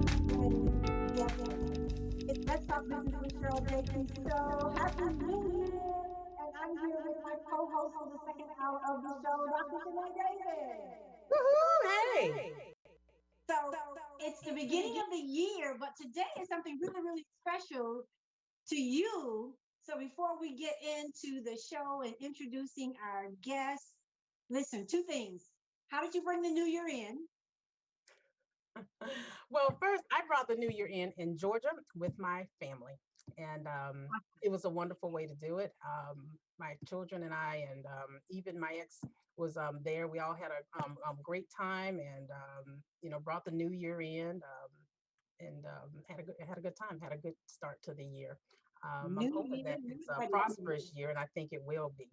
Yes, it's Let's Talk Business with Cheryl Jakey. So happy New Year! And I'm here with my co-host for the second hour of the show, Dr. Shanae Davis. Woohoo! Hey! So it's the beginning of the year, but today is something really, really special to you. So before we get into the show and introducing our guests, listen, two things. How did you bring the new year in? Well, first, I brought the new year in Georgia with my family, and it was a wonderful way to do it. My children and I, and even my ex was there. We all had a great time, and brought the new year in, and had a good time. Had a good start to the year. I'm New hoping year, that new it's a ready. prosperous year, and I think it will be.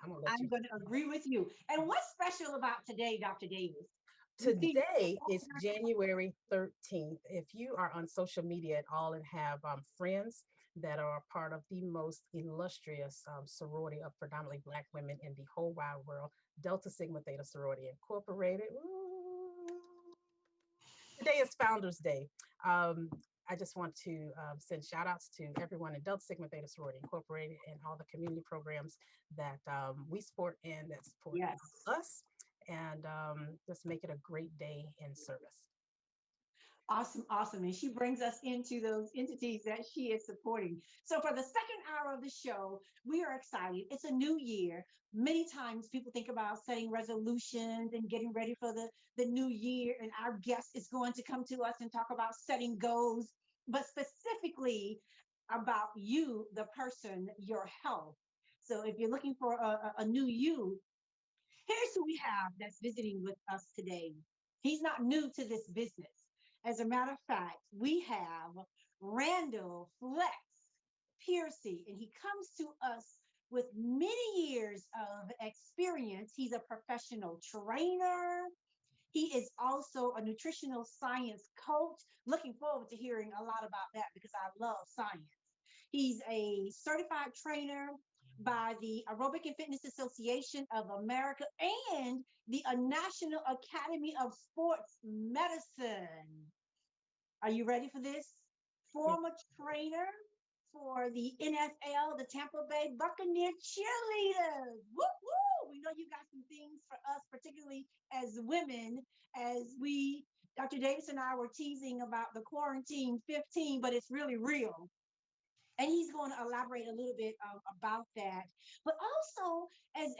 I'm gonna let I'm you. going to agree with you. And what's special about today, Dr. Davis? You see, Today is January 13th. If you are on social media at all and have friends that are a part of the most illustrious sorority of predominantly Black women in the whole wide world, Delta Sigma Theta Sorority Incorporated. Ooh. Today is Founders Day. Um, I just want to send shout outs to everyone in Delta Sigma Theta Sorority Incorporated and all the community programs that we support and that support yes. us, and just make it a great day in service. Awesome, awesome. And she brings us into those entities that she is supporting. So, for the second hour of the show, we are excited. It's a new year. Many times people think about setting resolutions and getting ready for the new year. And our guest is going to come to us and talk about setting goals, but specifically about you, the person, your health. So, if you're looking for a new you, here's who we have that's visiting with us today. He's not new to this business. As a matter of fact, we have Randall Flex Piercy, and he comes to us with many years of experience. He's a professional trainer. He is also a nutritional science coach. Looking forward to hearing a lot about that because I love science. He's a certified trainer by the Aerobic and Fitness Association of America and the National Academy of Sports Medicine. Are you ready for this? Former trainer for the NFL, the Tampa Bay Buccaneer cheerleaders. Woo woo! We know you got some things for us, particularly as women, as we, Dr. Davis and I were teasing about the quarantine 15, but it's really real. And he's going to elaborate a little bit about that. But also, as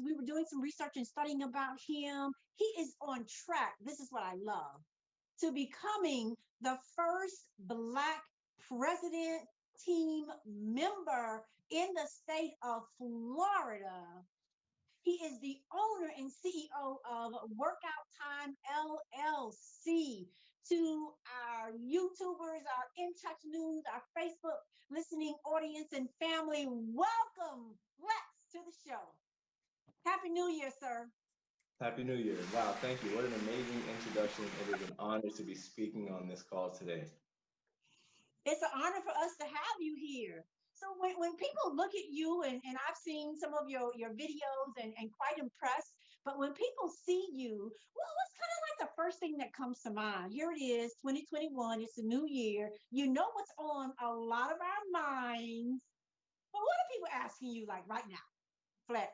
we were doing some research and studying about him, he is on track. This is what I love, to becoming the first Black president team member in the state of Florida. He is the owner and CEO of Workout Time LLC. To our YouTubers, our In Touch News, our Facebook listening audience and family, welcome, Lex, to the show. Happy New Year, sir. Happy New Year. Wow, thank you. What an amazing introduction. It is an honor to be speaking on this call today. It's an honor for us to have you here. So when people look at you, and I've seen some of your videos and quite impressed, but when people see you, well, what's kind of like the first thing that comes to mind? Here it is, 2021, it's a new year. You know what's on a lot of our minds. But what are people asking you like right now? Flex.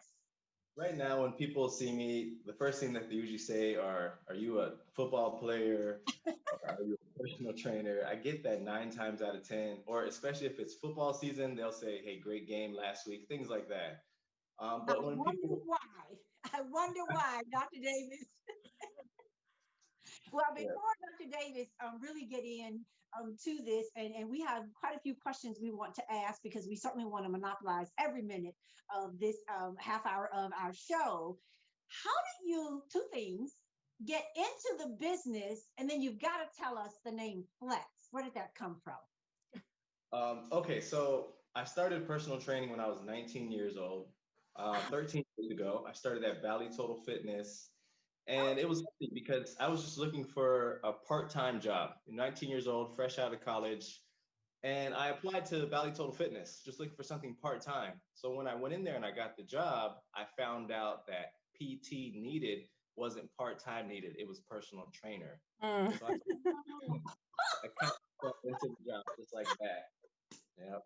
Right now, when people see me, the first thing that they usually say are you a football player? Or are you a personal trainer? I get that 9 times out of 10, or especially if it's football season, they'll say, hey, great game last week, things like that. I But when wonder people, why. I wonder why, Dr. Davis. Well, yeah, before Dr. Davis really get in to this, and we have quite a few questions we want to ask because we certainly want to monopolize every minute of this half hour of our show. How did you, two things, get into the business? And then you've got to tell us the name Flex. Where did that come from? okay, so I started personal training when I was 19 years old. 13 years ago, I started at Valley Total Fitness. And it was funny because I was just looking for a part-time job. 19 years old, fresh out of college. And I applied to Valley Total Fitness, just looking for something part-time. So when I went in there and I got the job, I found out that PT needed wasn't part-time needed. It was personal trainer. Mm. So I I kind of fell into the job just like that. Yep.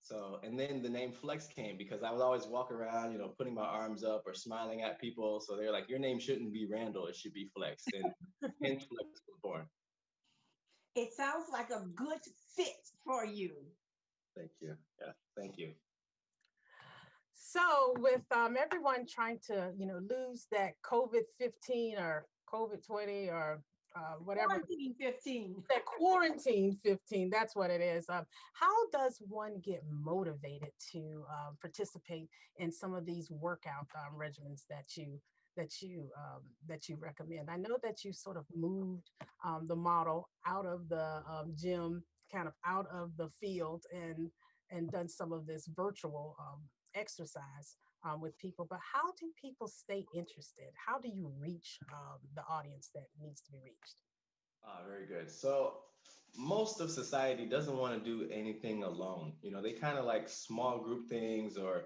So, and then the name Flex came because I would always walk around, putting my arms up or smiling at people. So they're like, your name shouldn't be Randall, it should be Flex. And hence Flex was born. It sounds like a good fit for you. Thank you. Yeah, thank you. So with everyone trying to, lose that COVID-15 or COVID-20 or whatever. Quarantine 15. That quarantine 15, that's what it is. How does one get motivated to participate in some of these workout regimens that you recommend? I know that you sort of moved the model out of the gym, kind of out of the field, and done some of this virtual exercise with people. But how do people stay interested? How do you reach the audience that needs to be reached? Very good. So most of society doesn't want to do anything alone. They kind of like small group things or,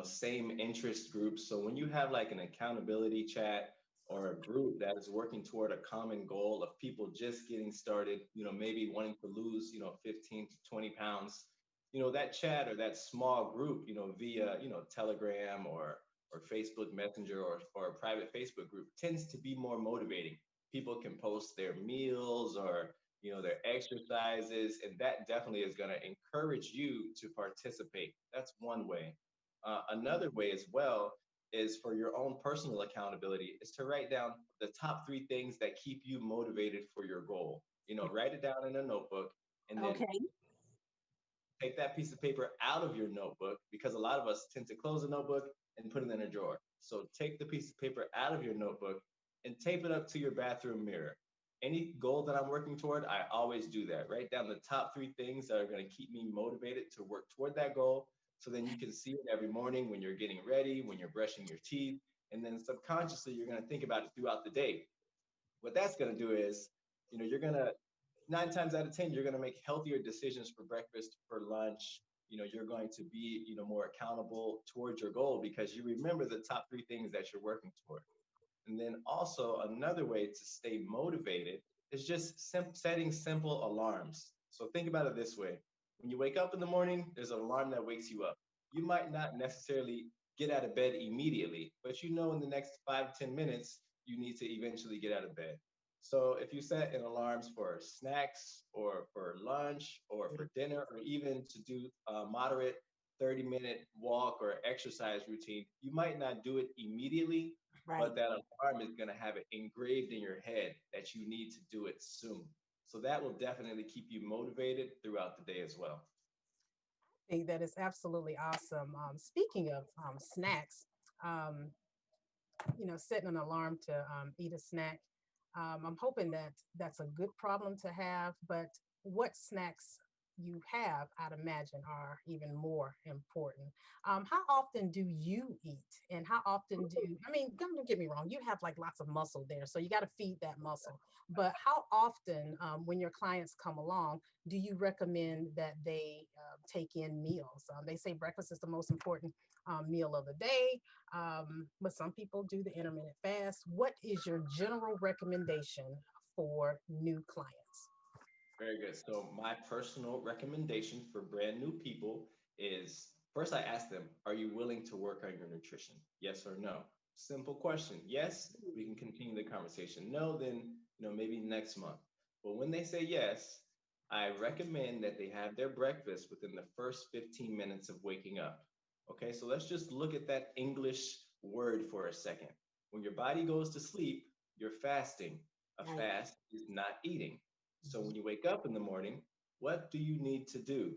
same interest groups. So when you have like an accountability chat or a group that is working toward a common goal of people just getting started, maybe wanting to lose, 15 to 20 pounds, that chat or that small group, via, Telegram or Facebook Messenger or a private Facebook group tends to be more motivating. People can post their meals or their exercises, and that definitely is going to encourage you to participate. That's one way. Another way as well is for your own personal accountability is to write down the top 3 things that keep you motivated for your goal. Write it down in a notebook, and then Okay. take that piece of paper out of your notebook, because a lot of us tend to close a notebook and put it in a drawer. So take the piece of paper out of your notebook and tape it up to your bathroom mirror. Any goal that I'm working toward, I always do that. Write down the top 3 things that are going to keep me motivated to work toward that goal. So then you can see it every morning when you're getting ready, when you're brushing your teeth, and then subconsciously you're going to think about it throughout the day. What that's going to do is, you're going to 9 times out of 10, you're going to make healthier decisions for breakfast, for lunch. You're going to be, more accountable towards your goal because you remember the top 3 things that you're working toward. And then also another way to stay motivated is just setting simple alarms. So think about it this way. When you wake up in the morning, there's an alarm that wakes you up. You might not necessarily get out of bed immediately, but in the next 5 to 10 minutes, you need to eventually get out of bed. So if you set an alarms for snacks or for lunch or for dinner, or even to do a moderate 30-minute walk or exercise routine, you might not do it immediately, Right. but that alarm is going to have it engraved in your head that you need to do it soon. So that will definitely keep you motivated throughout the day as well. I think that is absolutely awesome. Speaking of snacks, um, setting an alarm to eat a snack. I'm hoping that that's a good problem to have, but what snacks you have, I'd imagine, are even more important. How often do you eat? And how often don't get me wrong, you have like lots of muscle there, so you got to feed that muscle. But how often, when your clients come along, do you recommend that they take in meals? They say breakfast is the most important meal of the day, but some people do the intermittent fast. What is your general recommendation for new clients? Very good. So my personal recommendation for brand new people is, first I ask them, are you willing to work on your nutrition? Yes or no? Simple question. Yes, we can continue the conversation. No, then maybe next month. But when they say yes, I recommend that they have their breakfast within the first 15 minutes of waking up. Okay, so let's just look at that English word for a second. When your body goes to sleep, you're fasting. A Right. fast is not eating. So when you wake up in the morning, what do you need to do?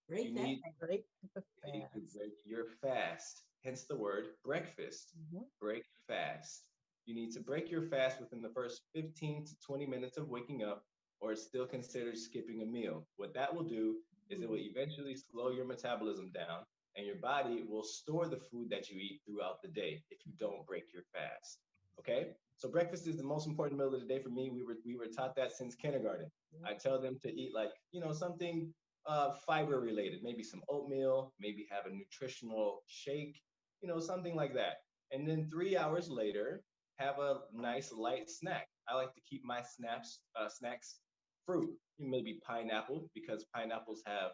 Break You that. need Break the to fast. break your fast, hence the word breakfast. Mhm. Break fast. You need to break your fast within the first 15 to 20 minutes of waking up, or it's still considered skipping a meal. What that will do is it will eventually slow your metabolism down, and your body will store the food that you eat throughout the day if you don't break your fast. Okay? So breakfast is the most important meal of the day for me. We were taught that since kindergarten. I tell them to eat like, something fiber related, maybe some oatmeal, maybe have a nutritional shake, something like that. And then 3 hours later, have a nice light snack. I like to keep my snacks fruit, maybe pineapple, because pineapples have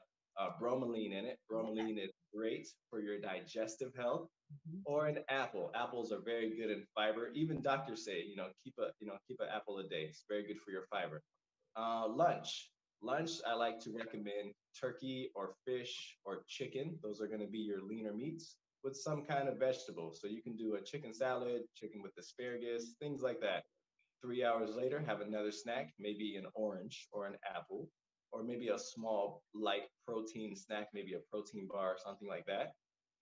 bromelain in it. Bromelain is great for your digestive health. Mhm. Or an apple. Apples are very good in fiber. Even doctors say, keep an apple a day. It's very good for your fiber. Lunch. Lunch, I like to recommend turkey or fish or chicken. Those are going to be your leaner meats with some kind of vegetable. So you can do a chicken salad, chicken with asparagus, things like that. 3 hours later, have another snack, maybe an orange or an apple, or maybe a small light protein snack, maybe a protein bar, something like that.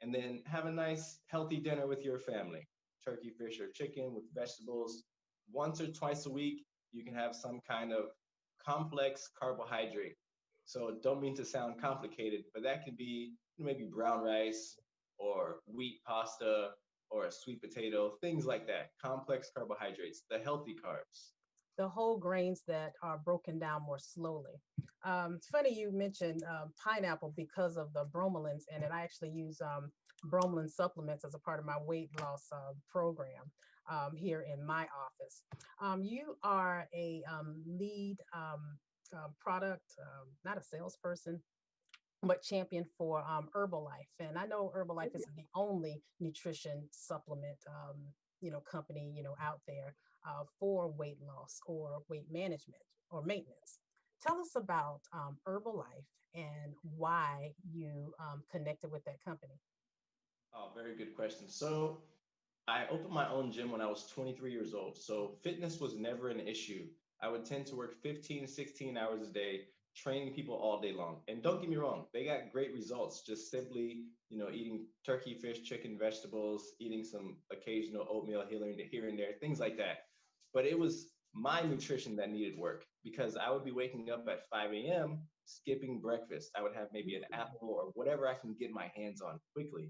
And then have a nice healthy dinner with your family. Turkey, fish, or chicken with vegetables. Once or twice a week, you can have some kind of complex carbohydrate. So don't mean to sound complicated, but that can be maybe brown rice or wheat pasta or a sweet potato, things like that. Complex carbohydrates, the healthy carbs. The whole grains that are broken down more slowly. It's funny you mentioned pineapple because of the bromelains in it. I actually use bromelain supplements as a part of my weight loss program here in my office. You are a lead product, not a salesperson, but champion for Herbalife. And I know Herbalife isn't the only nutrition supplement, company, out there for weight loss or weight management or maintenance. Tell us about Herbalife and why you connected with that company. Oh, very good question. So I opened my own gym when I was 23 years old. So fitness was never an issue. I would tend to work 15, 16 hours a day, training people all day long. And don't get me wrong, they got great results just simply, eating turkey, fish, chicken, vegetables, eating some occasional oatmeal here and there, things like that. But it was my nutrition that needed work because I would be waking up at 5 a.m., skipping breakfast. I would have maybe an apple or whatever I can get my hands on quickly.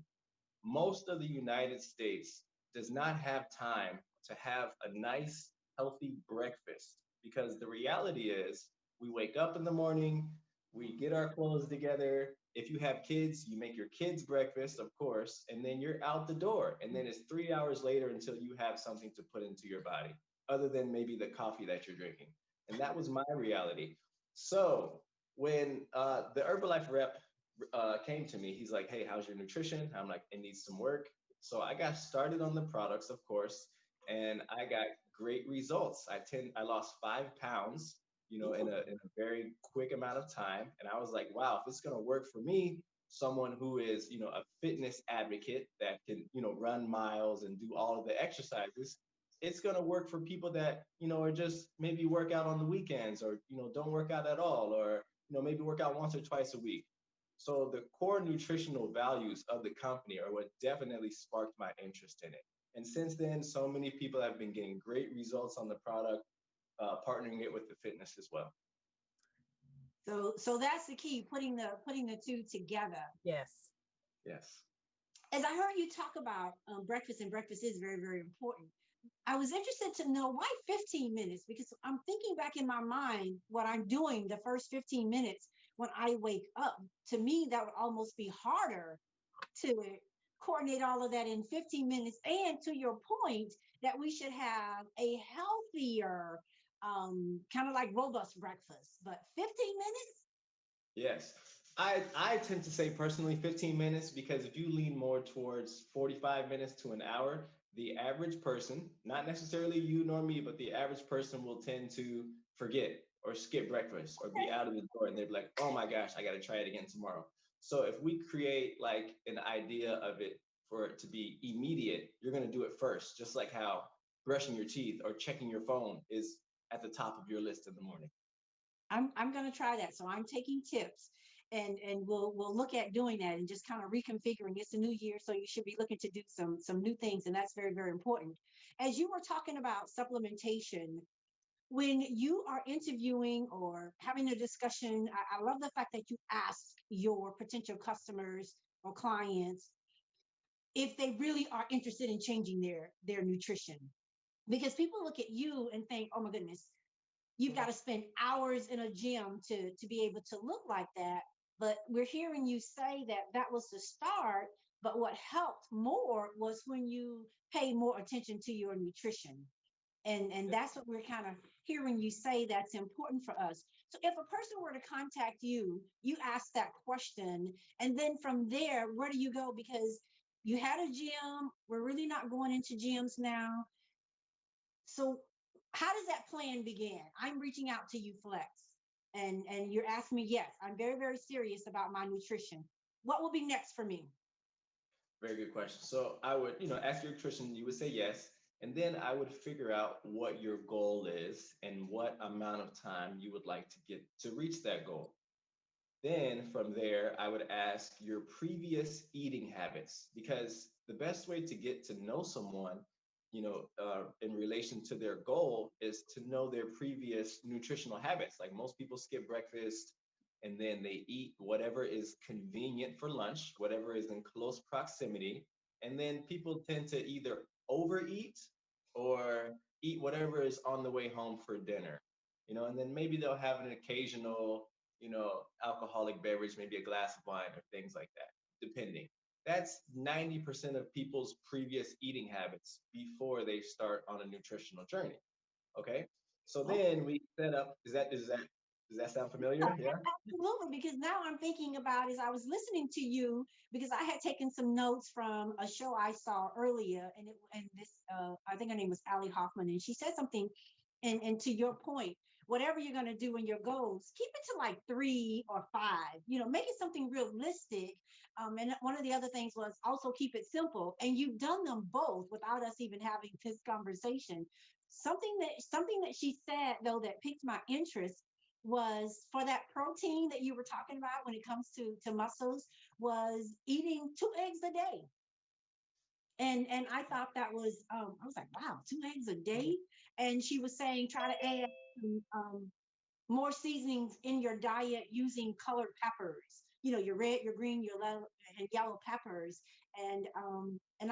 Most of the United States does not have time to have a nice, healthy breakfast because the reality is we wake up in the morning, we get our clothes together. If you have kids, you make your kids breakfast, of course, and then you're out the door. And then it's 3 hours later until you have something to put into your body, other than maybe the coffee that you're drinking. And that was my reality. So when the Herbalife rep came to me. He's like, "Hey, how's your nutrition?" I'm like, "It needs some work." So I got started on the products, of course, and I got great results. I lost 5 pounds, in a very quick amount of time. And I was like, wow, if it's gonna work for me, someone who is, a fitness advocate that can, run miles and do all of the exercises, it's gonna work for people that, are just maybe work out on the weekends or, don't work out at all, or, maybe work out once or twice a week. So the core nutritional values of the company are what definitely sparked my interest in it. And since then, so many people have been getting great results on the product, partnering it with the fitness as well. So that's the key, putting the two together. Yes. Yes. As I heard you talk about breakfast, and breakfast is very, very important. I was interested to know why 15 minutes, because I'm thinking back in my mind what I'm doing the first 15 minutes when I wake up. To me, that would almost be harder to coordinate all of that in 15 minutes. And to your point, that we should have a healthier, kind of like robust breakfast, but 15 minutes? Yes. I tend to say personally 15 minutes because if you lean more towards 45 minutes to an hour, the average person, not necessarily you nor me, but the average person will tend to forget or skip breakfast or be out of the door and they're like, oh my gosh, I got to try it again tomorrow. So if we create like an idea of it for it to be immediate, you're going to do it first, just like how brushing your teeth or checking your phone is at the top of your list in the morning. I'm going to try that. So I'm taking tips, and we'll look at doing that and just kind of reconfiguring. It's a new year, so you should be looking to do some new things, and that's very, very important. As you were talking about supplementation, when you are interviewing or having a discussion, I love the fact that you ask your potential customers or clients if they really are interested in changing their nutrition, because people look at you and think, oh my goodness, you've got to spend hours in a gym to be able to look like that. But we're hearing you say that that was the start, but what helped more was when you pay more attention to your nutrition. And that's what we're kind of hearing you say that's important for us. So if a person were to contact you, you ask that question, and then from there, where do you go? Because you had a gym, we're really not going into gyms now. So how does that plan begin? I'm reaching out to you, Flex, and you're asking me, yes, I'm very, very serious about my nutrition. What will be next for me? Very good question. So I would, ask your nutrition, you would say yes. And then I would figure out what your goal is and what amount of time you would like to get to reach that goal. Then from there, I would ask your previous eating habits because the best way to get to know someone, in relation to their goal is to know their previous nutritional habits. Like most people skip breakfast and then they eat whatever is convenient for lunch, whatever is in close proximity. And then people tend to either overeat or eat whatever is on the way home for dinner, and then maybe they'll have an occasional alcoholic beverage, maybe a glass of wine or things like that, depending. That's 90% of people's previous eating habits before they start on a nutritional journey. Okay. So then we set up, does that sound familiar? Yeah. Absolutely, because now I'm thinking about as I was listening to you, because I had taken some notes from a show I saw earlier, and this I think her name was Allie Hoffman, and she said something, and to your point, whatever you're going to do in your goals, keep it to like 3 or 5. Make it something realistic. And one of the other things was also keep it simple, and you've done them both without us even having this conversation. Something that she said though that piqued my interest was for that protein that you were talking about when it comes to muscles, was eating 2 eggs a day. And I thought that was I was like, wow, 2 eggs a day. And she was saying try to add more seasonings in your diet using colored peppers, your red, your green, your yellow peppers. And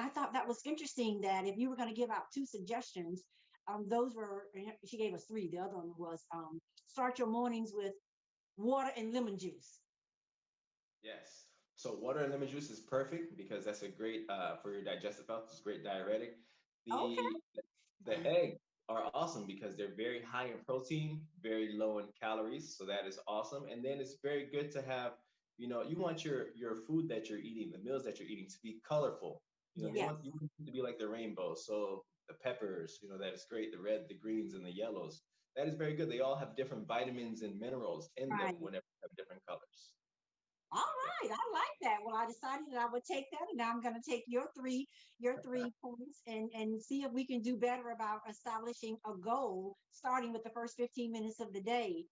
I thought that was interesting that if you were going to give out 2 suggestions, those were, she gave us 3. The other one was start your mornings with water and lemon juice. Yes. So water and lemon juice is perfect because that's a great for your digestive health. It's a great diuretic. Okay. The eggs are awesome because they're very high in protein, very low in calories. So that is awesome. And then it's very good to have, you want your food that you're eating, the meals that you're eating to be colorful. Yes. You want it to be like the rainbow. So the peppers, that is great. The red, the greens, and the yellows. That is very good. They all have different vitamins and minerals in them Right. whenever they have different colors. All right, I like that. Well, I decided that I would take that, and now I'm going to take your three points, and see if we can do better about establishing a goal, starting with the first 15 minutes of the day.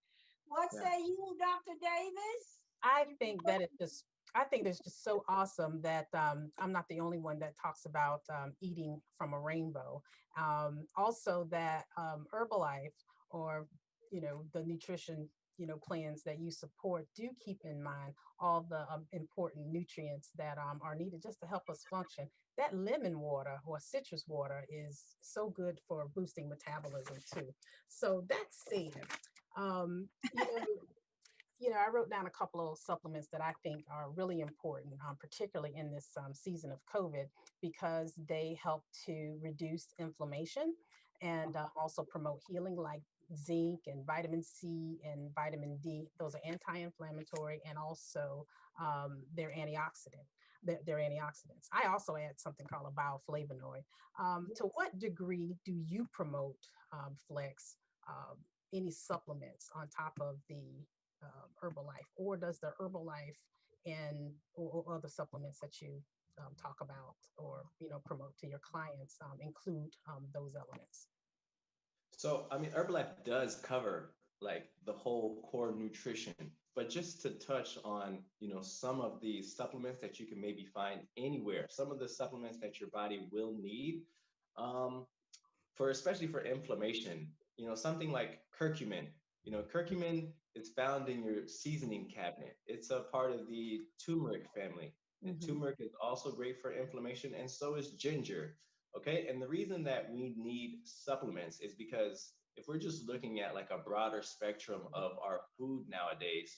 What Yeah. say you, Dr. Davis? I think that I think it's just so awesome that I'm not the only one that talks about eating from a rainbow. Also, that Herbalife or the nutrition plans that you support do keep in mind all the important nutrients that are needed just to help us function. That lemon water or citrus water is so good for boosting metabolism too. So that said, um, you know, I wrote down a couple of supplements that I think are really important, particularly in this season of COVID, because they help to reduce inflammation and also promote healing, like zinc and vitamin C and vitamin D. Those are anti-inflammatory and also they're antioxidant. They're antioxidants. I also add something called a bioflavonoid. To what degree do you promote Flex? Any supplements on top of the Herbalife, or does the Herbalife and or other supplements that you talk about or promote to your clients include those elements? So, I mean, Herbalife does cover like the whole core nutrition, but just to touch on, some of the supplements that you can maybe find anywhere, some of the supplements that your body will need, um, for especially for inflammation, something like curcumin. Curcumin is found in your seasoning cabinet. It's a part of the turmeric family. And turmeric is also great for inflammation, and so is ginger. Okay. And the reason that we need supplements is because if we're just looking at like a broader spectrum of our food nowadays,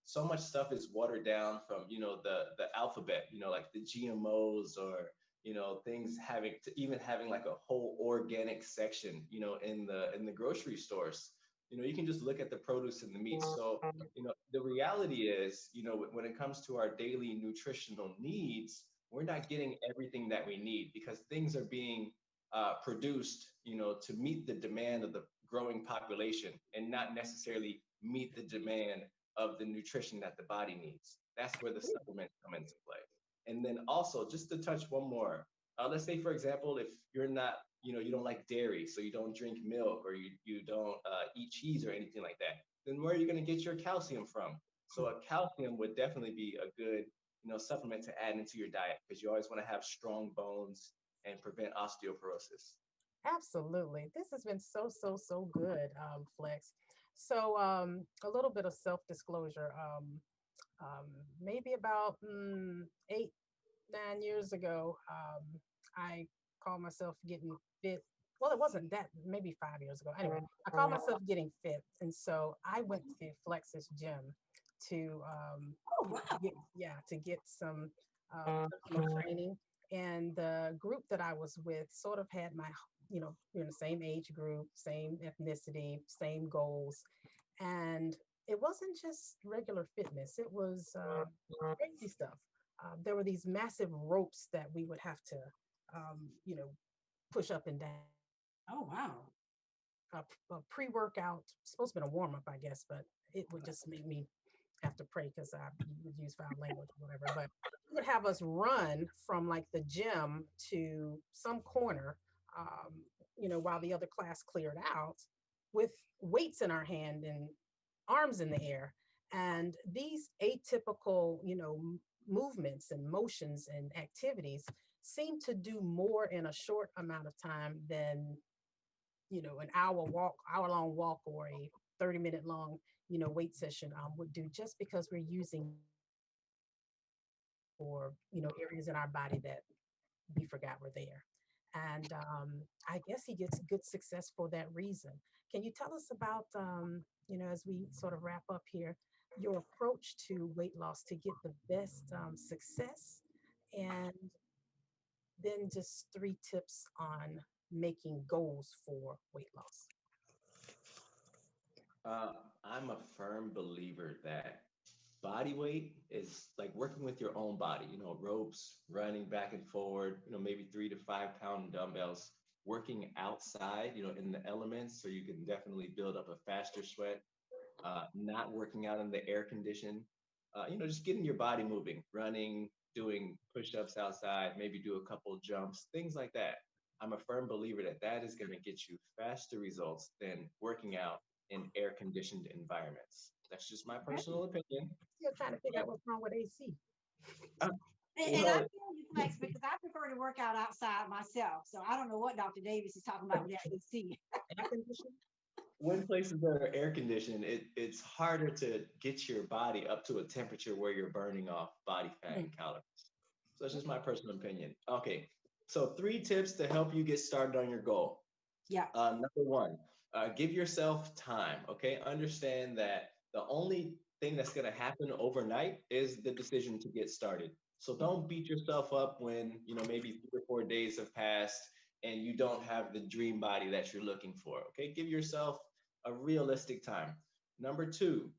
so much stuff is watered down from, the alphabet, like the GMOs or things having like a whole organic section, in the grocery stores. You can just look at the produce and the meat. So, the reality is, when it comes to our daily nutritional needs, we're not getting everything that we need because things are being produced, to meet the demand of the growing population and not necessarily meet the demand of the nutrition that the body needs. That's where the supplements come into play. And then also, just to touch one more, let's say, for example, if you're not, you don't like dairy, so you don't drink milk or you don't eat cheese or anything like that, then where are you going to get your calcium from? So a calcium would definitely be a good, supplement to add into your diet because you always want to have strong bones and prevent osteoporosis. Absolutely. This has been so, so, so good, Flex. So, a little bit of self-disclosure. Um, Maybe about 8, 9 years ago, I called myself getting fit. Well, it wasn't that, maybe 5 years ago. Anyway, I called myself getting fit. And so I went to Flex's gym to, Oh, wow. to get some personal training. And the group that I was with sort of had we're in the same age group, same ethnicity, same goals. And it wasn't just regular fitness, it was crazy stuff. There were these massive ropes that we would have to, push up and down. Oh, wow. A pre-workout, supposed to be a warm-up, I guess, but it would just make me have to pray because I would use foul language or whatever. But he would have us run from like the gym to some corner, while the other class cleared out with weights in our hand and arms in the air. And these atypical, movements and motions and activities seem to do more in a short amount of time than, an hour long walk or a 30-minute long, weight session would do, just because we're using for, areas in our body that we forgot were there. And I guess he gets good success for that reason. Can you tell us about, as we sort of wrap up here, your approach to weight loss to get the best success, and then just 3 tips on making goals for weight loss? Uh, I'm a firm believer that body weight is like working with your own body, ropes, running back and forward, maybe 3 to 5 pound dumbbells, working outside, in the elements, so you can definitely build up a faster sweat, not working out in the air condition, just getting your body moving, running, doing push-ups outside, maybe do a couple jumps, things like that. I'm a firm believer that that is going to get you faster results than working out in air conditioned environments. That's just my personal opinion. Still trying to figure out what's wrong with AC. Uh, And I well, feel you, Flex, because I prefer to work out outside myself. So I don't know what Dr. Davis is talking about with that AC. Air conditioning. when places are air conditioned, it's harder to get your body up to a temperature where you're burning off body fat and calories. So that's just my personal opinion. Okay, so 3 tips to help you get started on your goal. Yeah. Number one, give yourself time. Okay, understand that the only thing that's going to happen overnight is the decision to get started. So don't beat yourself up when maybe 3 or 4 days have passed and you don't have the dream body that you're looking for. Okay, give yourself a realistic time. Number two,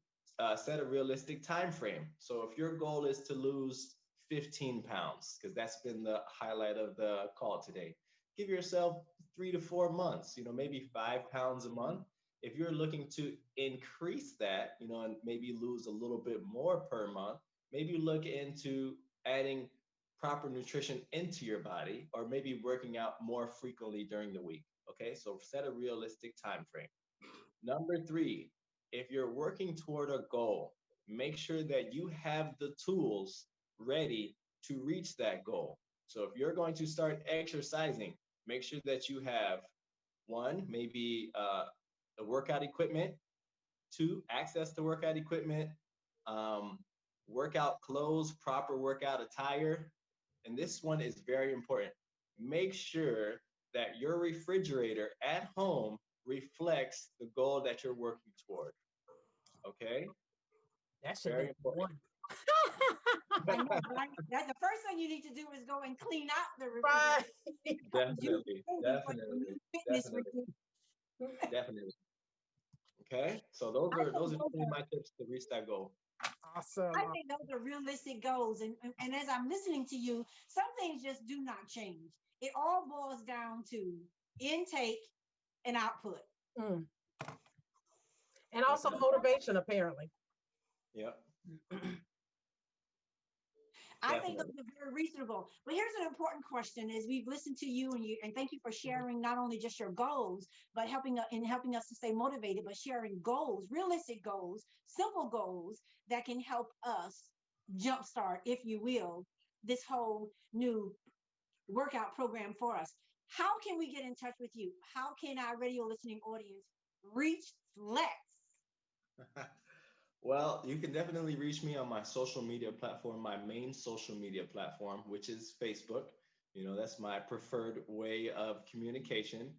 set a realistic time frame. So if your goal is to lose 15 pounds, because that's been the highlight of the call today, give yourself 3 to 4 months, maybe 5 pounds a month. If you're looking to increase that, and maybe lose a little bit more per month, maybe look into adding proper nutrition into your body, or maybe working out more frequently during the week. Okay, so set a realistic time frame. Number three, if you're working toward a goal, make sure that you have the tools ready to reach that goal. So if you're going to start exercising, make sure that you have one, maybe the workout equipment, two, access to workout equipment, um, workout clothes, proper workout attire. And this one is very important. Make sure that your refrigerator at home reflects the goal that you're working toward. Okay? That should be Very important. one. I know, right? That's the first thing you need to do is go and clean out the Right. Definitely, definitely, fitness definitely, routine. definitely. Okay, so I those think are those three of are my tips to reach that goal. Awesome. I think those are realistic goals. And as I'm listening to you, some things just do not change. It all boils down to intake and output. Mm. And also Definitely. motivation, apparently. Yep, I think those definitely. are very reasonable. But here's an important question: as we've listened to you and thank you for sharing not only just your goals, but helping us to stay motivated, but sharing goals, realistic goals, simple goals that can help us jumpstart, if you will, this whole new workout program for us. How can we get in touch with you? How can our radio listening audience reach Flex? Well, you can definitely reach me on my social media platform, my main social media platform, which is Facebook. You know, that's my preferred way of communication.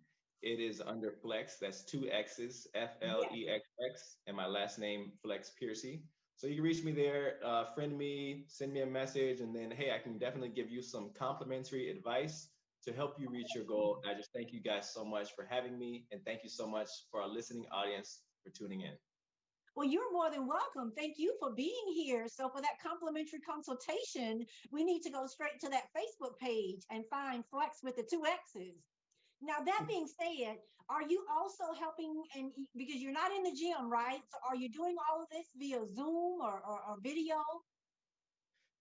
It is under Flex. That's two X's, Yes. FLEXX, and my last name, Flex Piercy. So you can reach me there, friend me, send me a message, and then, hey, I can definitely give you some complimentary advice to help you reach your goal. I just thank you guys so much for having me, and thank you so much for our listening audience for tuning in. Well, you're more than welcome. Thank you for being here. So, for that complimentary consultation, we need to go straight to that Facebook page and find Flex with the two X's. Now, that being said, are you also helping? And because you're not in the gym, right? So, are you doing all of this via Zoom or video?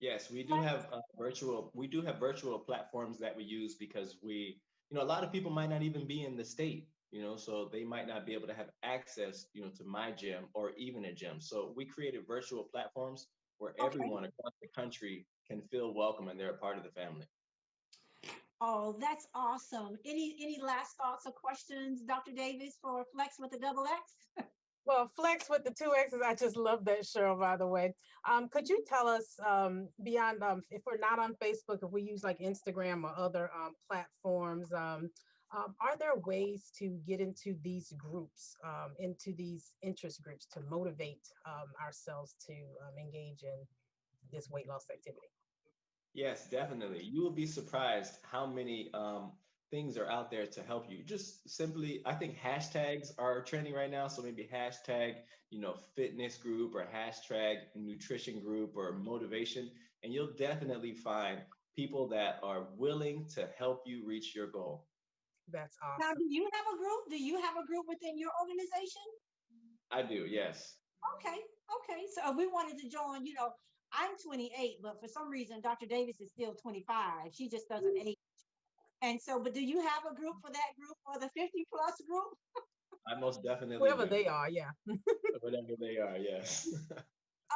Yes, we do Flex? have virtual platforms that we use because a lot of people might not even be in the state, so they might not be able to have access, to my gym or even a gym. So we created virtual platforms where Okay. everyone across the country can feel welcome and they're a part of the family. Oh, that's awesome. Any last thoughts or questions, Dr. Davis, for Flex with the double X? Well, Flex with the two X's, I just love that, Cheryl, by the way. Could you tell us beyond, if we're not on Facebook, if we use like Instagram or other platforms, are there ways to get into these groups, into these interest groups to motivate ourselves to engage in this weight loss activity? Yes, definitely. You will be surprised how many things are out there to help you. Just simply, I think hashtags are trending right now. So maybe hashtag, fitness group or hashtag nutrition group or motivation. And you'll definitely find people that are willing to help you reach your goal. That's Now, awesome. do you have a group? Do you have a group within your organization? I do, yes. Okay, okay. So if we wanted to join, I'm 28, but for some reason, Dr. Davis is still 25. She just doesn't age. And so, but do you have a group for that group, for the 50 plus group? I most definitely Whoever do. they are, yeah. Whatever they are, yes.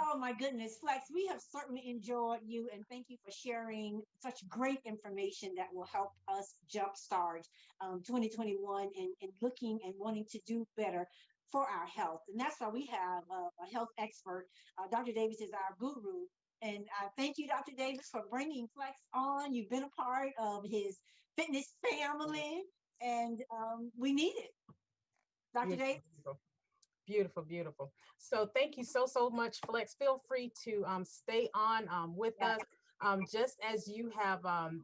Oh my goodness, Flex, we have certainly enjoyed you and thank you for sharing such great information that will help us jumpstart 2021 and looking and wanting to do better for our health. And that's why we have a health expert. Dr. Davis is our guru. And thank you, Dr. Davis, for bringing Flex on. You've been a part of his fitness family, and we need it. Dr. Beautiful, Davis? beautiful. Beautiful, beautiful. So thank you so much, Flex. Feel free to stay on with Yes. us. Just as you have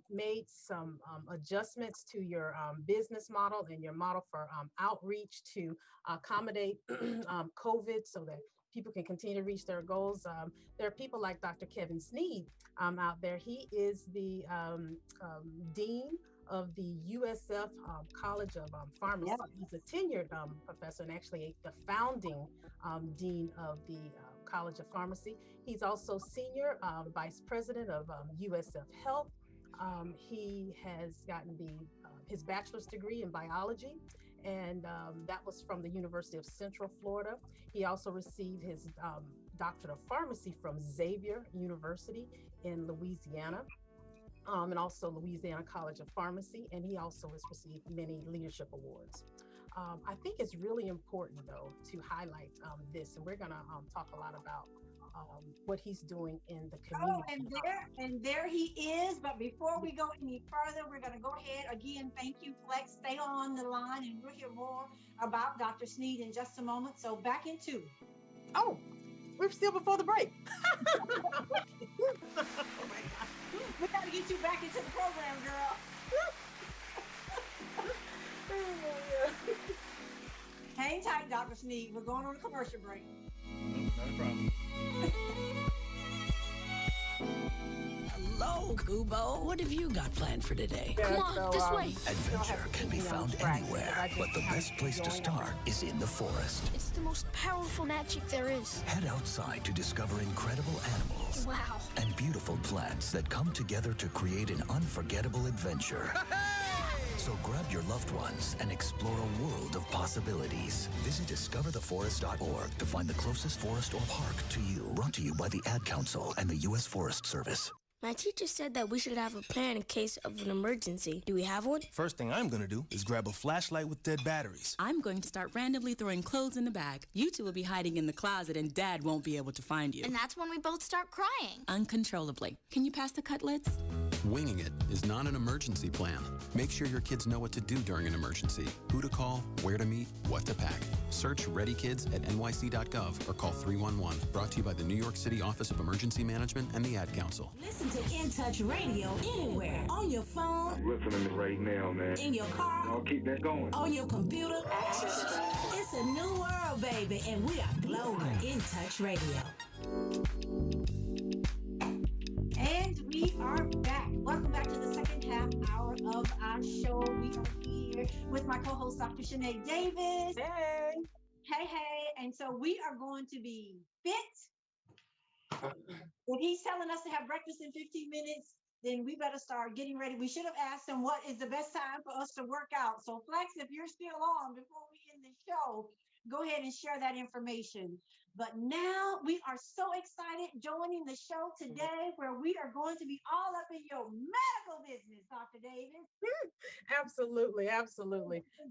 made some adjustments to your business model and your model for outreach to accommodate COVID so that people can continue to reach their goals. There are people like Dr. Kevin Sneed out there. He is the Dean of the USF College of Pharmacy. Yeah. He's a tenured professor and actually the founding dean of the College of Pharmacy. He's also senior vice president of USF Health. He has gotten his bachelor's degree in biology, and that was from the University of Central Florida. He also received his doctorate of pharmacy from Xavier University in Louisiana. And also Louisiana College of Pharmacy, and he also has received many leadership awards. I think it's really important, though, to highlight this, and we're going to talk a lot about what he's doing in the community. Oh, and there he is. But before we go any further, we're going to go ahead again. Thank you, Flex. Stay on the line, and we'll hear more about Dr. Sneed in just a moment. So back in two. Oh, We're still before the break. Oh my God. We got to get you back into the program, girl. Hang tight, Dr. Sneed. We're going on a commercial break. Not a problem. Hello, Kubo. What have you got planned for today? Yeah, Come on, this way. Adventure can be found anywhere, but the best place to start is in the forest. It's the most powerful magic there is. Head outside to discover incredible animals Wow. and beautiful plants that come together to create an unforgettable adventure. So grab your loved ones and explore a world of possibilities. Visit discovertheforest.org to find the closest forest or park to you. Brought to you by the Ad Council and the U.S. Forest Service. My teacher said that we should have a plan in case of an emergency. Do we have one? First thing I'm gonna do is grab a flashlight with dead batteries. I'm going to start randomly throwing clothes in the bag. You two will be hiding in the closet and Dad won't be able to find you. And that's when we both start crying. Uncontrollably. Can you pass the cutlets? Winging it is not an emergency plan. Make sure your kids know what to do during an emergency, who to call, where to meet, what to pack. Search Ready Kids at nyc.gov or call 311. Brought to you by the New York City Office of Emergency Management and the Ad Council. Listen to In Touch Radio anywhere. On your phone. I'm listening to right now, man. In your car. I'll keep that going. On your computer. It's a new world, baby, and we are global. In Touch Radio. And we are back. Welcome back to the second half hour of our show. We are here with my co-host, Dr. Sinead Davis. Hey. Hey. And so we are going to be fit. If he's telling us to have breakfast in 15 minutes, then we better start getting ready. We should have asked him what is the best time for us to work out. So Flex, if you're still on before we end the show, go ahead and share that information. But now we are so excited joining the show today where we are going to be all up in your medical business, Dr. Davis. Absolutely.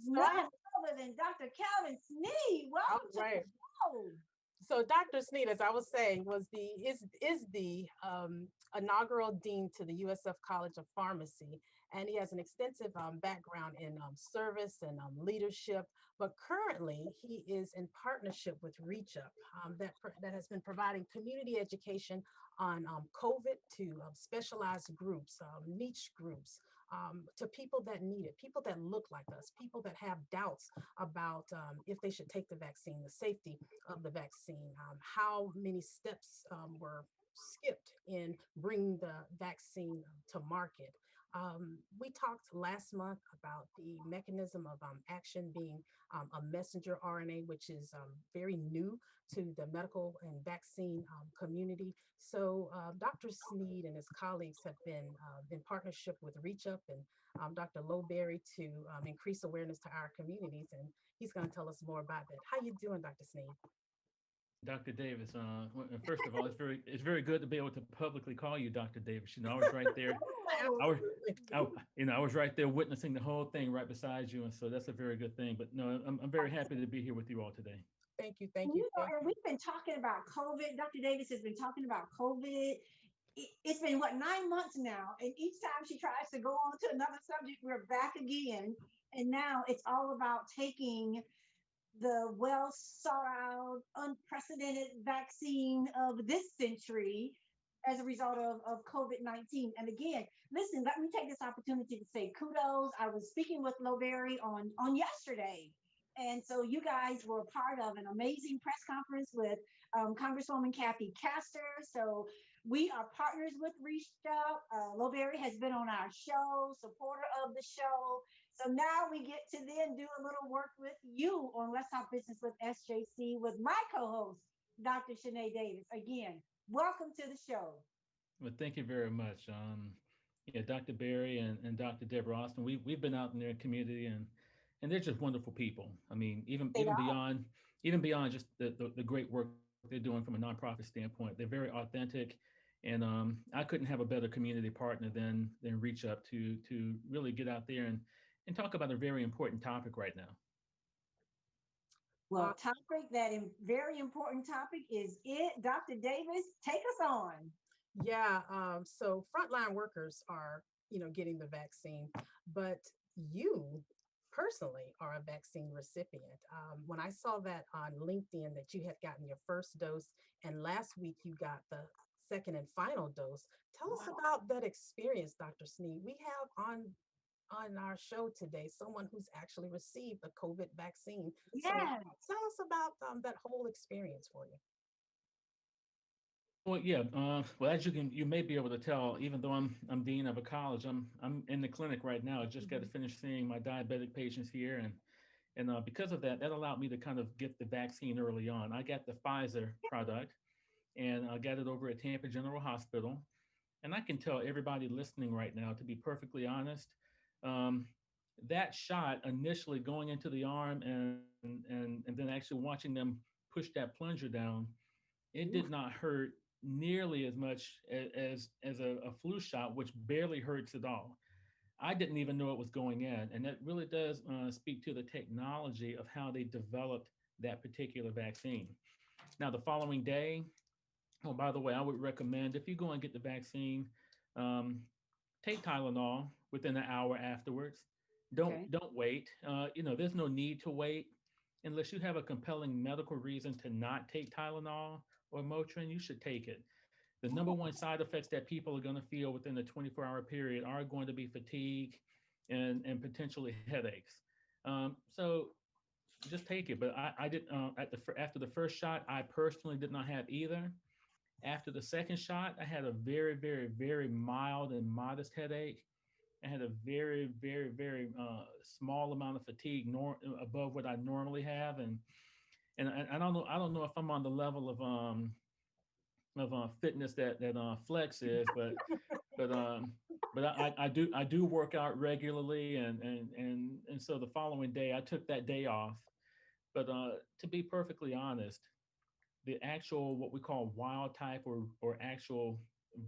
None other than Dr. Calvin Sneed. Welcome to the show. So Dr. Sneed, as I was saying, is the inaugural dean to the USF College of Pharmacy, and he has an extensive background in service and leadership. But currently, he is in partnership with Reach Up, that has been providing community education on COVID to specialized groups, niche groups. To people that need it, people that look like us, people that have doubts about if they should take the vaccine, the safety of the vaccine, how many steps were skipped in bringing the vaccine to market. We talked last month about the mechanism of action being a messenger RNA, which is very new to the medical and vaccine community. So Dr. Sneed and his colleagues have been in partnership with Reach Up and Dr. Lowberry to increase awareness to our communities. And he's going to tell us more about that. How you doing, Dr. Sneed? Dr. Davis, first of all, it's very good to be able to publicly call you Dr. Davis. You know, I was right there. I was right there witnessing the whole thing right beside you, and so that's a very good thing. But no, I'm very happy to be here with you all today. Thank you. We've been talking about COVID. Dr. Davis has been talking about COVID. It's been 9 months now, and each time she tries to go on to another subject, we're back again. And now it's all about taking the well sought out, unprecedented vaccine of this century as a result of COVID-19. And again, listen, let me take this opportunity to say kudos. I was speaking with Lowberry on yesterday. And so you guys were part of an amazing press conference with Congresswoman Kathy Castor. So we are partners with Reach Up. Lowberry has been on our show, supporter of the show. So now we get to then do a little work with you on Let's Talk Business with SJC with my co-host, Dr. Sinead Davis. Again, welcome to the show. Well, thank you very much. Dr. Berry and Dr. Deborah Austin, we've been out in their community and they're just wonderful people. I mean, even beyond just the great work they're doing from a nonprofit standpoint, they're very authentic. And I couldn't have a better community partner than Reach Up to really get out there and talk about a very important topic right now. Well, very important topic is it. Dr. Davis, take us on. Yeah, so frontline workers are, getting the vaccine, but you personally are a vaccine recipient. When I saw that on LinkedIn that you had gotten your first dose, and last week you got the second and final dose, tell us about that experience, Dr. Sneed. We have on our show today someone who's actually received the COVID vaccine. So Yes. tell us about that whole experience for you. Well, yeah. Well, as you may be able to tell, even though I'm dean of a college, I'm in the clinic right now. I just got to finish seeing my diabetic patients here, and because of that, that allowed me to kind of get the vaccine early on. I got the Pfizer product, and I got it over at Tampa General Hospital. And I can tell everybody listening right now, to be perfectly honest, that shot initially going into the arm and then actually watching them push that plunger down, it did not hurt nearly as much as a flu shot, which barely hurts at all. I didn't even know it was going in, and that really does speak to the technology of how they developed that particular vaccine. Now, the following day, oh, by the way, I would recommend if you go and get the vaccine, take Tylenol within an hour afterwards. Don't wait. There's no need to wait unless you have a compelling medical reason to not take Tylenol or Motrin. You should take it. The number one side effects that people are going to feel within the 24-hour period are going to be fatigue and potentially headaches. So just take it. But I did after the first shot, I personally did not have either. After the second shot, I had a very, very, very mild and modest headache. I had a very, very, very small amount of fatigue, above what I normally have, and I don't know. I don't know if I'm on the level of fitness that Flex is, but I do work out regularly, and so the following day I took that day off. But to be perfectly honest, the actual what we call wild type or actual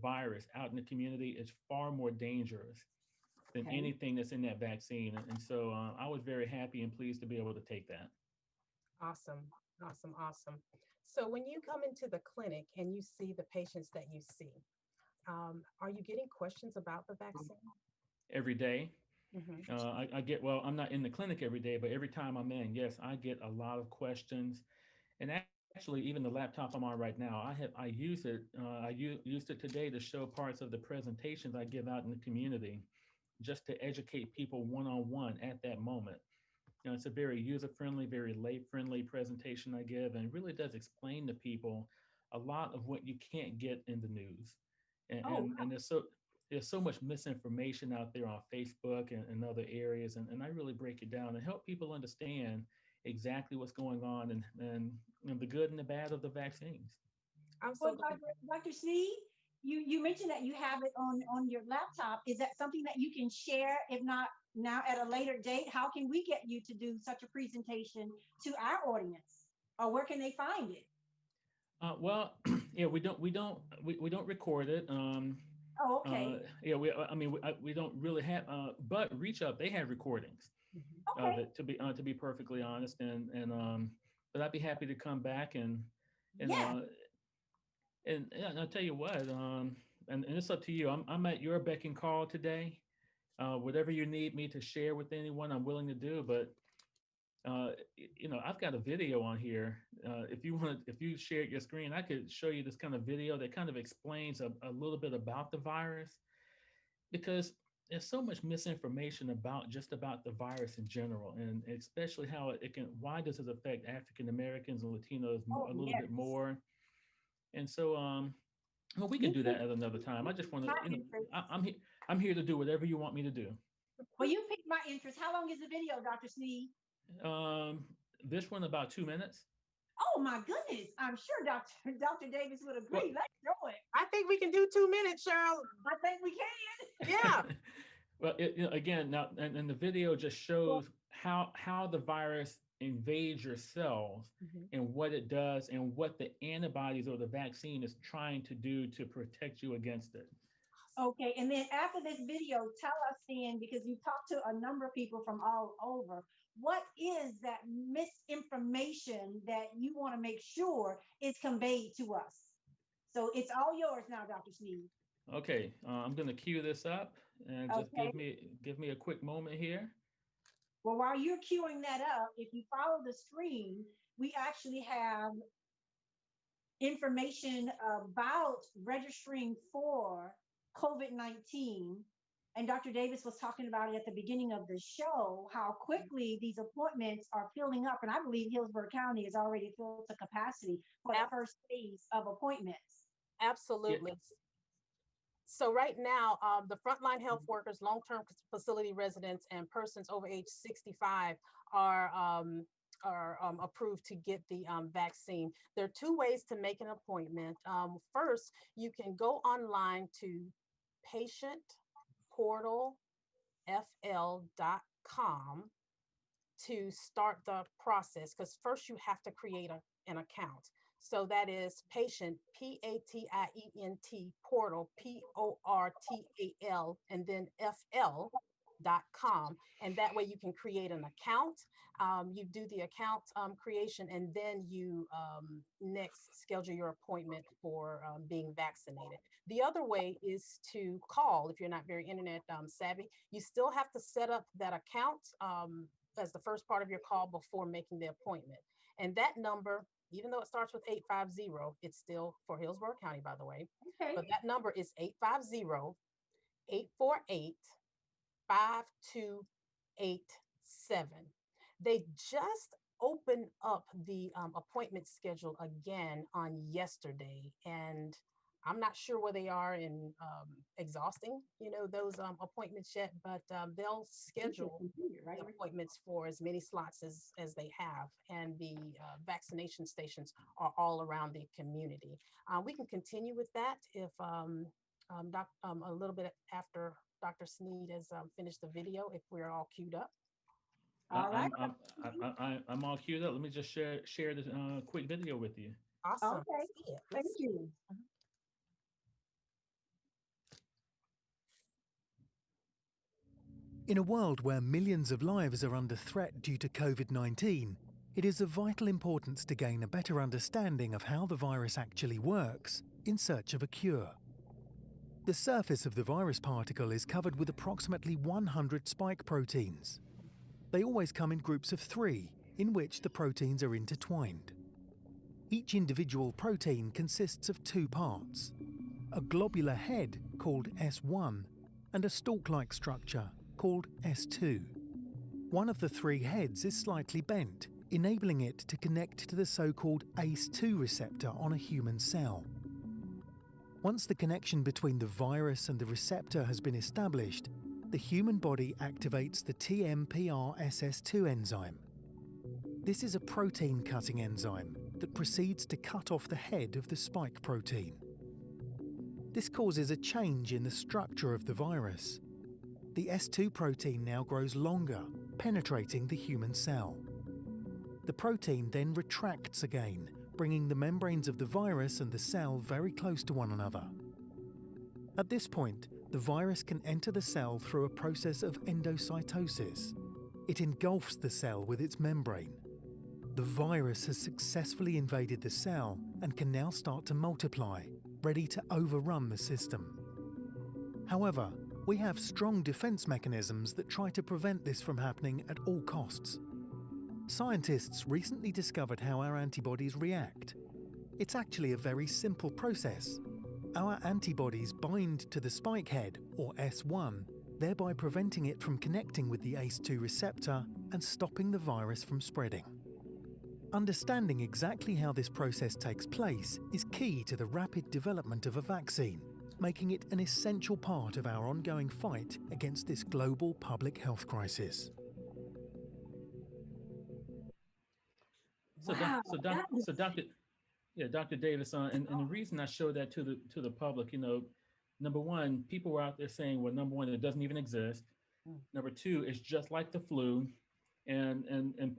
virus out in the community is far more dangerous than anything that's in that vaccine. And so I was very happy and pleased to be able to take that. Awesome, awesome, awesome. So when you come into the clinic and you see the patients that you see, are you getting questions about the vaccine? Every day. I get, well, I'm not in the clinic every day, but every time I'm in, yes, I get a lot of questions. And actually, even the laptop I'm on right now, I use it. I used it today to show parts of the presentations I give out in the community, just to educate people one-on-one at that moment. It's a very user-friendly, very lay-friendly presentation I give, and it really does explain to people a lot of what you can't get in the news. And there's so much misinformation out there on Facebook and other areas, and I really break it down and help people understand exactly what's going on and the good and the bad of the vaccines. Well, Dr. Sneed, you mentioned that you have it on your laptop. Is that something that you can share, if not now at a later date? How can we get you to do such a presentation to our audience, or where can they find it? Well, yeah, we don't record it. Oh, okay. Yeah, we don't really have, but Reach Up, they have recordings of it, to be perfectly honest, but I'd be happy to come back and I'll tell you what, and it's up to you. I'm at your beck and call today. Whatever you need me to share with anyone, I'm willing to do. But I've got a video on here. If you share your screen, I could show you this kind of video that kind of explains a little bit about the virus, because there's so much misinformation about the virus in general, and especially how why does it affect African Americans and Latinos a little bit more. And so, well, we can do that at another time. I just want to, I'm here to do whatever you want me to do. Well, you piqued my interest. How long is the video, Dr. Sneed? This one about 2 minutes. Oh my goodness! I'm sure Dr. Davis would agree. Let's show it. I think we can do 2 minutes, Cheryl. I think we can. Yeah. Well, again, now, and the video just shows how the virus invades your cells and what it does and what the antibodies or the vaccine is trying to do to protect you against it. Okay, and then after this video, tell us then, because you've talked to a number of people from all over, what is that misinformation that you want to make sure is conveyed to us? So it's all yours now, Dr. Sneed. Okay, I'm going to cue this up and just give me a quick moment here. Well, while you're queuing that up, if you follow the screen, we actually have information about registering for COVID-19. And Dr. Davis was talking about it at the beginning of the show, how quickly these appointments are filling up. And I believe Hillsborough County is already filled to capacity for the first phase of appointments. Absolutely. So right now, the frontline health workers, long-term facility residents, and persons over age 65 are approved to get the vaccine. There are two ways to make an appointment. First, you can go online to patientportalfl.com to start the process, because first you have to create an account. So that is patient, PATIENT, portal, PORTAL, and then FL.com. And that way you can create an account. You do the account creation, and then you next schedule your appointment for being vaccinated. The other way is to call. If you're not very internet savvy, you still have to set up that account as the first part of your call before making the appointment. And that number, even though it starts with 850, it's still for Hillsborough County, by the way. Okay. But that number is 850-848-5287. They just opened up the appointment schedule again on yesterday, and I'm not sure where they are in exhausting, those appointments yet, but they'll schedule appointments for as many slots as they have. And the vaccination stations are all around the community. We can continue with that if a little bit after Dr. Sneed has finished the video, if we're all queued up. All right. I'm all queued up. Let me just share this quick video with you. Awesome. Okay. Thank you. In a world where millions of lives are under threat due to COVID-19, it is of vital importance to gain a better understanding of how the virus actually works in search of a cure. The surface of the virus particle is covered with approximately 100 spike proteins. They always come in groups of 3, in which the proteins are intertwined. Each individual protein consists of 2 parts: a globular head called S1 and a stalk-like structure called S2. One of the 3 heads is slightly bent, enabling it to connect to the so-called ACE2 receptor on a human cell. Once the connection between the virus and the receptor has been established, the human body activates the TMPRSS2 enzyme. This is a protein-cutting enzyme that proceeds to cut off the head of the spike protein. This causes a change in the structure of the virus. The S2 protein now grows longer, penetrating the human cell. The protein then retracts again, bringing the membranes of the virus and the cell very close to one another. At this point, the virus can enter the cell through a process of endocytosis. It engulfs the cell with its membrane. The virus has successfully invaded the cell and can now start to multiply, ready to overrun the system. However, we have strong defense mechanisms that try to prevent this from happening at all costs. Scientists recently discovered how our antibodies react. It's actually a very simple process. Our antibodies bind to the spike head, or S1, thereby preventing it from connecting with the ACE2 receptor and stopping the virus from spreading. Understanding exactly how this process takes place is key to the rapid development of a vaccine, making it an essential part of our ongoing fight against this global public health crisis. Dr. Davis, and the reason I showed that to the public, number one, people were out there saying, well, number one, it doesn't even exist. Number two, it's just like the flu. And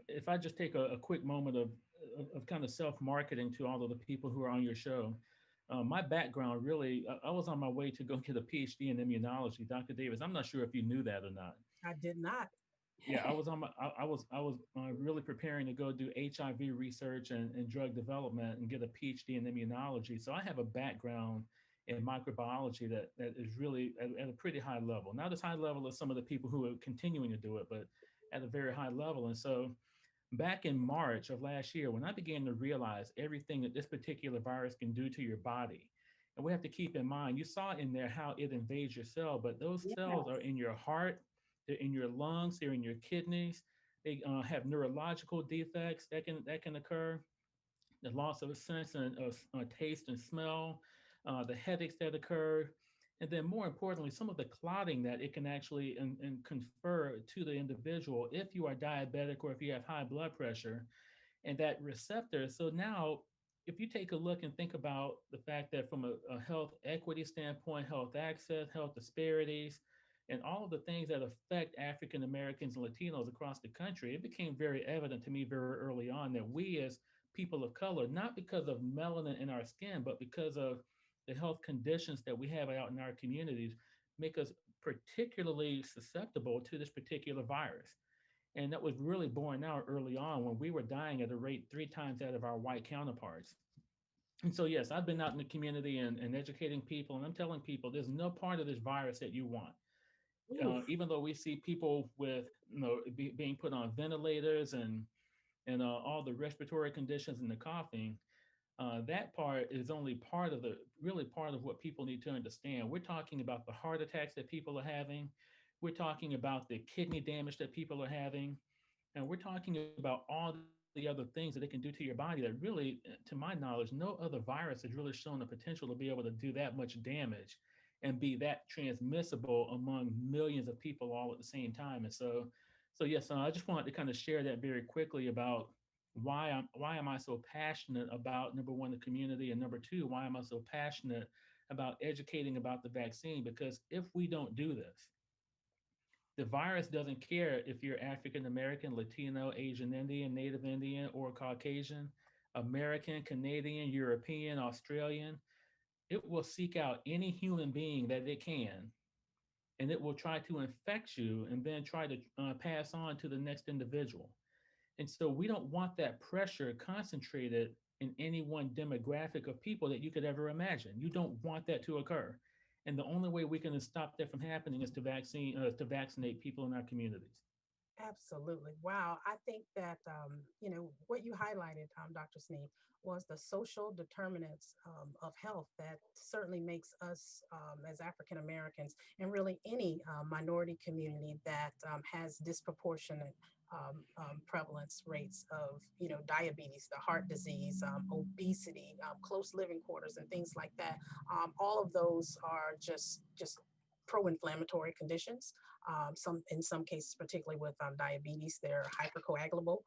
if I just take a quick moment of kind of self-marketing to all of the people who are on your show, my background really, I was on my way to go get a PhD in immunology. Dr. Davis, I'm not sure if you knew that or not. I did not. Yeah, I was really preparing to go do HIV research and drug development and get a PhD in immunology. So I have a background in microbiology that is really at a pretty high level. Not as high level as some of the people who are continuing to do it, but at a very high level. And so back in March of last year, when I began to realize everything that this particular virus can do to your body, and we have to keep in mind, you saw in there how it invades your cell, but those cells are in your heart, they're in your lungs, they're in your kidneys. They have neurological defects that can occur, the loss of a sense and of taste and smell, the headaches that occur, and then more importantly, some of the clotting that it can actually and confer to the individual if you are diabetic or if you have high blood pressure and that receptor. So now, if you take a look and think about the fact that from a health equity standpoint, health access, health disparities, and all of the things that affect African Americans and Latinos across the country, it became very evident to me very early on that we as people of color, not because of melanin in our skin, but because of the health conditions that we have out in our communities, make us particularly susceptible to this particular virus. And that was really borne out early on when we were dying at a rate 3 times that of our white counterparts. And so, yes, I've been out in the community and educating people, and I'm telling people there's no part of this virus that you want. Even though we see people with, being put on ventilators and all the respiratory conditions and the coughing, that part is only really part of what people need to understand. We're talking about the heart attacks that people are having. We're talking about the kidney damage that people are having. And we're talking about all the other things that it can do to your body that really, to my knowledge, no other virus has really shown the potential to be able to do that much damage and be that transmissible among millions of people all at the same time. And so yes, I just wanted to kind of share that very quickly about why am I so passionate about, number one, the community, and number two, why am I so passionate about educating about the vaccine? Because if we don't do this, the virus doesn't care if you're African American, Latino, Asian Indian, Native Indian, or Caucasian, American, Canadian, European, Australian. It will seek out any human being that it can, and it will try to infect you and then try to pass on to the next individual. And so we don't want that pressure concentrated in any one demographic of people that you could ever imagine. You don't want that to occur. And the only way we can stop that from happening is to vaccinate people in our communities. Absolutely. Wow. I think that, what you highlighted, Dr. Sneed, was the social determinants of health that certainly makes us as African Americans and really any minority community that has disproportionate prevalence rates of, diabetes, the heart disease, obesity, close living quarters, and things like that. All of those are just pro-inflammatory conditions. In some cases, particularly with diabetes, they're hypercoagulable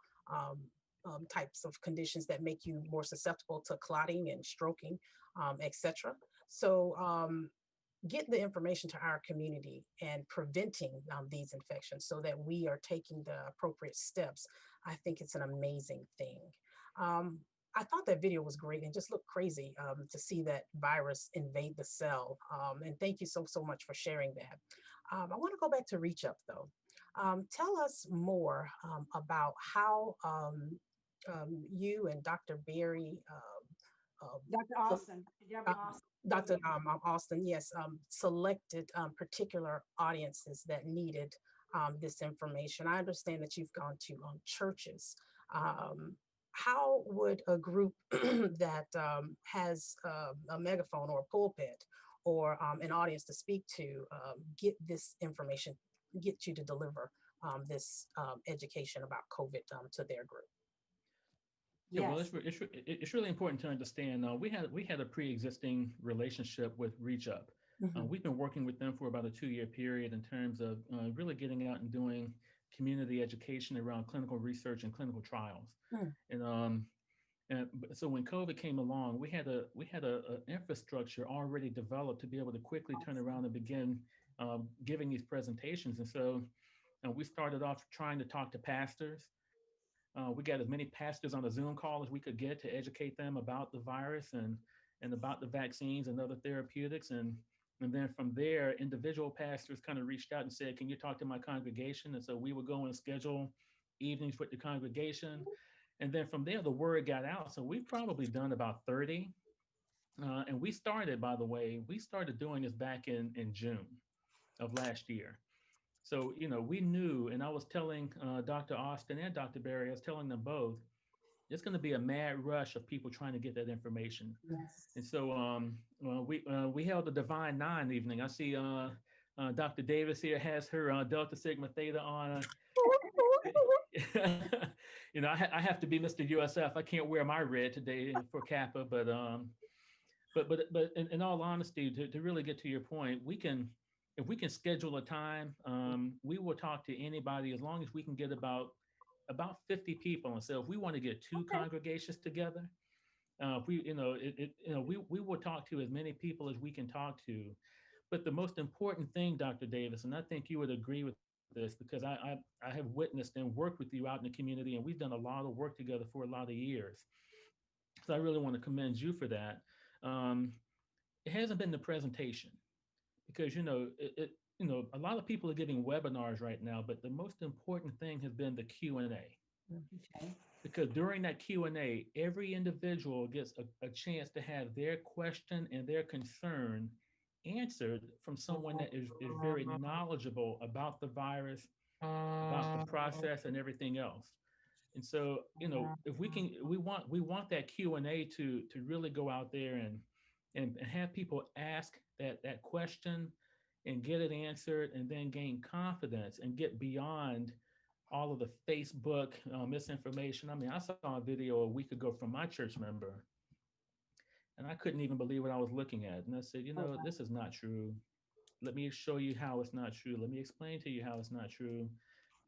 types of conditions that make you more susceptible to clotting and stroking, etc. So get the information to our community and preventing these infections so that we are taking the appropriate steps. I think it's an amazing thing. I thought that video was great and just looked crazy to see that virus invade the cell. And thank you so much for sharing that. I want to go back to Reach Up though. Tell us more about how you and Dr. Berry, Dr. Austin, Dr. Austin, yes, selected particular audiences that needed this information. I understand that you've gone to churches. How would a group that has a megaphone or a pulpit or an audience to speak to get this information, get you to deliver this education about COVID to their group? Yeah, well, it's really important to understand. We had a pre-existing relationship with Reach Up. Mm-hmm. We've been working with them for about a 2-year period in terms of really getting out and doing community education around clinical research and clinical trials. And so when COVID came along, we had a infrastructure already developed to be able to quickly turn around and begin giving these presentations. And so we started off trying to talk to pastors. We got as many pastors on a Zoom call as we could get to educate them about the virus and about the vaccines and other therapeutics. And then from there, individual pastors kind of reached out and said, can you talk to my congregation? And so we would go and schedule evenings with the congregation. And then from there, the word got out. So we've probably done about 30. And we started, by the way, doing this back in June of last year. So, we knew, and I was telling Dr. Austin and Dr. Berry, I was telling them both, it's going to be a mad rush of people trying to get that information. Yes. And so we held a Divine Nine evening. I see Dr. Davis here has her Delta Sigma Theta on. I have to be Mr. USF. I can't wear my red today for Kappa, but in all honesty, to really get to your point, if we can schedule a time, we will talk to anybody as long as we can get about 50 people. And so if we want to get two congregations together, if we, we will talk to as many people as we can talk to. But the most important thing, Dr. Davis, and I think you would agree with this because I have witnessed and worked with you out in the community, and we've done a lot of work together for a lot of years. So I really want to commend you for that. It hasn't been the presentation because, a lot of people are giving webinars right now, but the most important thing has been the Q&A. Okay. Because during that Q&A, every individual gets a chance to have their question and their concern answered from someone that is very knowledgeable about the virus, about the process and everything else. And so, if we want that Q&A to really go out there and have people ask that question and get it answered and then gain confidence and get beyond all of the Facebook misinformation. I mean, I saw a video a week ago from my church member, and I couldn't even believe what I was looking at. And I said, this is not true. Let me show you how it's not true. Let me explain to you how it's not true.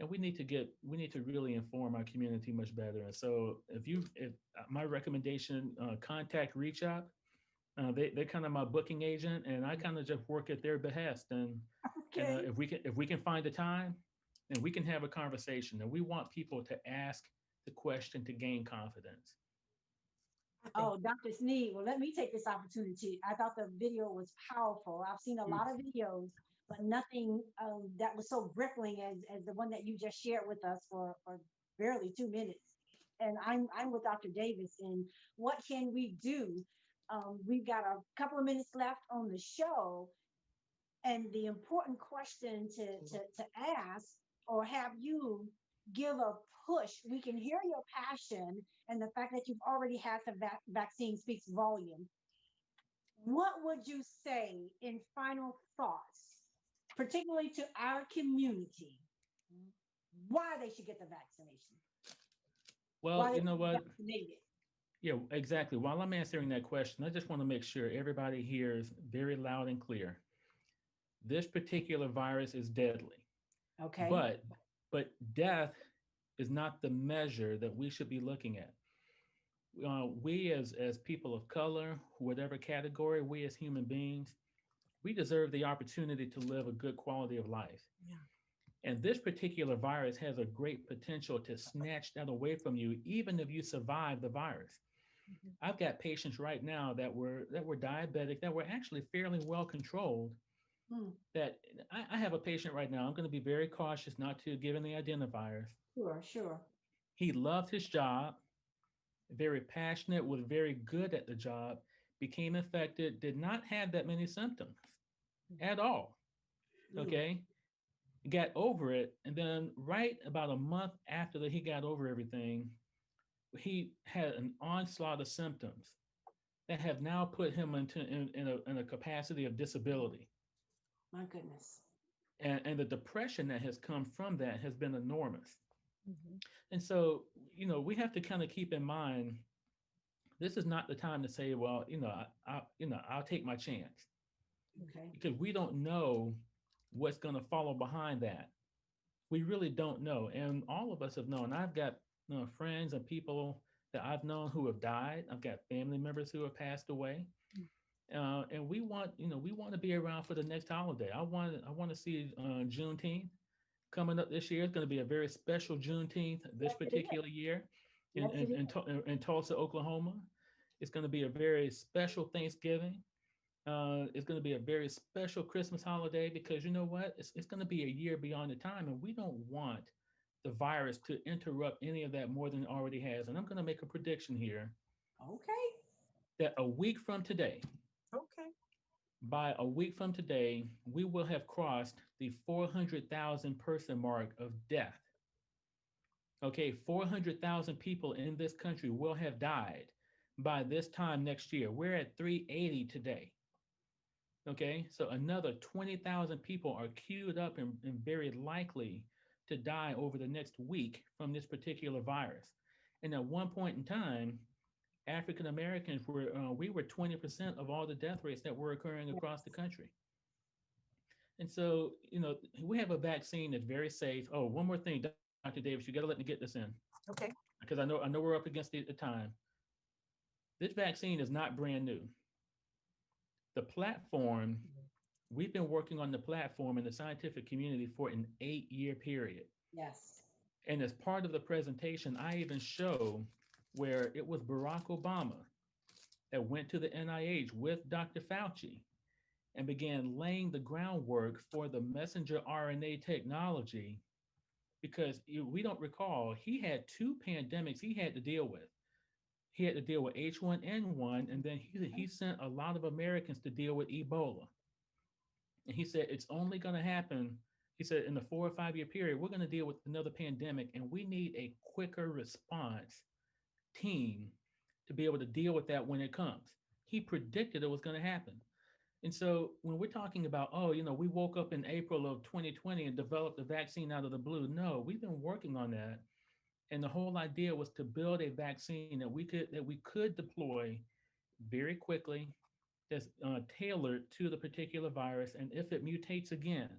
And we need to really inform our community much better. And so if my recommendation, contact Reach Out. They're kind of my booking agent, and I kind of just work at their behest. And, if we can find a time, then we can have a conversation. And we want people to ask the question to gain confidence. Oh, Dr. Sneed, well, let me take this opportunity. I thought the video was powerful. I've seen a lot of videos, but nothing that was so rippling as the one that you just shared with us for barely 2 minutes. And I'm with Dr. Davis. And what can we do? We've got a couple of minutes left on the show. And the important question to ask or have you give a push. We can hear your passion and the fact that you've already had the vaccine speaks volume. What would you say in final thoughts, particularly to our community, why they should get the vaccination? Well, you know what? Yeah, exactly. While I'm answering that question, I just want to make sure everybody hears very loud and clear. This particular virus is deadly. Okay. But death is not the measure that we should be looking at. We as people of color, whatever category, we as human beings, we deserve the opportunity to live a good quality of life. Yeah. And this particular virus has a great potential to snatch that away from you, even if you survive the virus. Mm-hmm. I've got patients right now that were diabetic, that were actually fairly well controlled. That I have a patient right now. I'm going to be very cautious not to give any identifiers. Sure. He loved his job, very passionate, was very good at the job, became infected, did not have that many symptoms at all. Okay. Got over it. And then right about a month after that he got over everything, he had an onslaught of symptoms that have now put him in a capacity of disability. My goodness. And the depression that has come from that has been enormous. Mm-hmm. And so, we have to kind of keep in mind, this is not the time to say, well, I'll take my chance. Okay. Because we don't know what's going to follow behind that. We really don't know. And all of us have known. I've got friends and people that I've known who have died. I've got family members who have passed away. And we want to be around for the next holiday. I want to see Juneteenth coming up this year. It's going to be a very special Juneteenth this particular year in Tulsa, Oklahoma. It's going to be a very special Thanksgiving. It's going to be a very special Christmas holiday because you know what? It's going to be a year beyond the time, and we don't want the virus to interrupt any of that more than it already has. And I'm going to make a prediction here. Okay. That a week from today, by a week from today, we will have crossed the 400,000 person mark of death. Okay, 400,000 people in this country will have died by this time next year. We're at 380 today. Okay, so another 20,000 people are queued up and very likely to die over the next week from this particular virus. And at one point in time, African Americans we were 20% of all the death rates that were occurring across the country. And so, we have a vaccine that's very safe. Oh, one more thing, Dr. Davis, you got to let me get this in. Okay. Because I know we're up against the time. This vaccine is not brand new. The platform, we've been working on the platform in the scientific community for an 8-year period. Yes. And as part of the presentation, I even show where it was Barack Obama that went to the NIH with Dr. Fauci and began laying the groundwork for the messenger RNA technology, because we don't recall, he had 2 pandemics he had to deal with. He had to deal with H1N1, and then he sent a lot of Americans to deal with Ebola. And he said, it's only going to happen, he said, in the 4 or 5 year period, we're going to deal with another pandemic, and we need a quicker response team to be able to deal with that when it comes. He predicted it was going to happen. And so when we're talking about, we woke up in April of 2020 and developed a vaccine out of the blue. No, we've been working on that. And the whole idea was to build a vaccine that we could deploy very quickly, that's tailored to the particular virus. And if it mutates again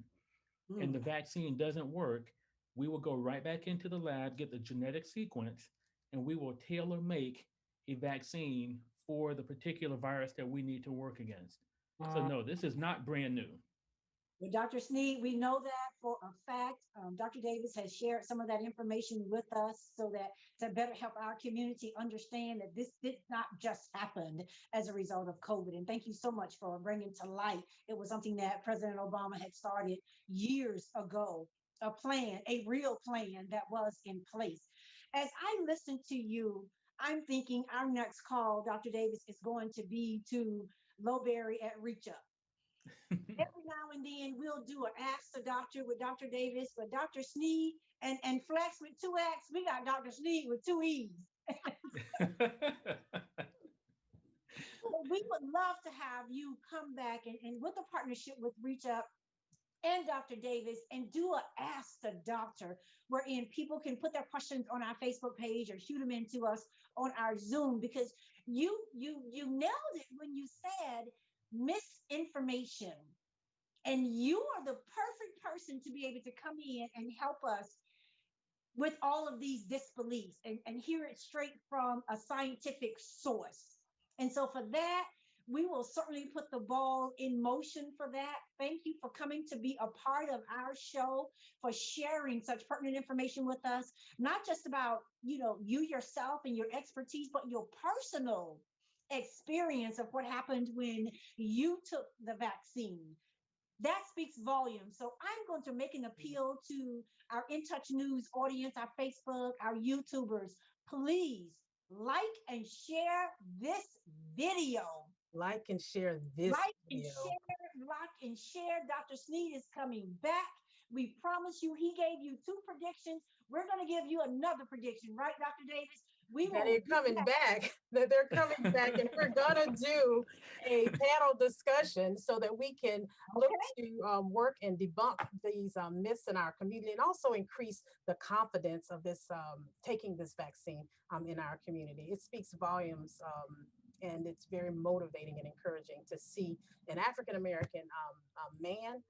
and the vaccine doesn't work, we will go right back into the lab, get the genetic sequence, and we will tailor make a vaccine for the particular virus that we need to work against. So no, this is not brand new. Well, Dr. Sneed, we know that for a fact. Dr. Davis has shared some of that information with us so that to better help our community understand that this did not just happen as a result of COVID. And thank you so much for bringing to light. It was something that President Obama had started years ago, a plan, a real plan that was in place. As I listen to you, I'm thinking our next call, Dr. Davis, is going to be to Lowberry at Reach Up. Every now and then we'll do an Ask the Doctor with Dr. Davis, but Dr. Sneed and Flex with 2 X, we got Dr. Sneed with 2 E's. We would love to have you come back and with a partnership with Reach Up and Dr. Davis and do an Ask the Doctor, wherein people can put their questions on our Facebook page or shoot them into us on our Zoom, because you nailed it when you said misinformation. And you are the perfect person to be able to come in and help us with all of these disbeliefs and hear it straight from a scientific source. And so for that, we will certainly put the ball in motion for that. Thank you for coming to be a part of our show, for sharing such pertinent information with us, not just about, you yourself and your expertise, but your personal experience of what happened when you took the vaccine. That speaks volumes. So I'm going to make an appeal to our In Touch News audience, our Facebook, our YouTubers. Please like and share this video. Like and share this video. Like and share. Dr. Sneed is coming back. We promise you, he gave you 2 predictions. We're going to give you another prediction, right, Dr. Davis? They're coming back. They're coming back, and we're gonna do a panel discussion so that we can look to work and debunk these myths in our community, and also increase the confidence of this taking this vaccine in our community. It speaks volumes, and it's very motivating and encouraging to see an African American man,